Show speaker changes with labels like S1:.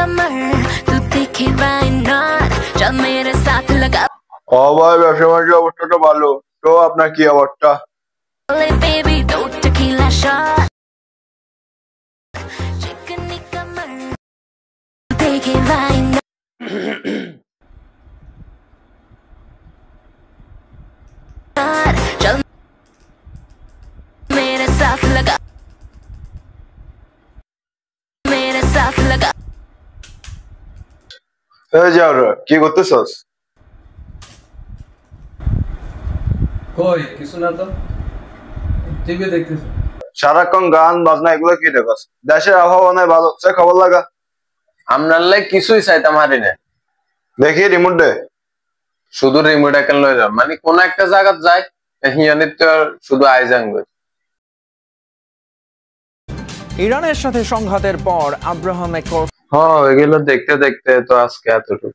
S1: कमर तू दिखे why not चल मेरे साथ लगा
S2: ভাই ব্যবসা বাণিজ্য অবস্থাটা ভালো তো আপনার কি অবস্থা
S1: baby दो tequila shot चिकनी कमर तू दिखे why not चल मेरे साथ लगा मेरे साथ लगा
S2: এই যাও রে কি করতেছস
S3: কই কিছু না তো টিভি দেখতেছি
S2: সারাক্ষণ গান বাজনা এগুলো কি দেখছ দেশের আবহাওয়া নাই ভালো সে খবর লাগা
S4: আমরার লাই কিছুই চাইতাম হারি না
S2: দেখি রিমোট দে
S4: শুধু রিমোট একান লয়ে যাও মানে কোন একটা জায়গা যায় হিয়ানে তো শুধু আইজাঙ্গ
S5: ইরানের সাথে সংঘাতের পর আব্রাহাম একর
S4: হ্যাঁ এগুলো দেখতে দেখতে তো আজকে এতটুকু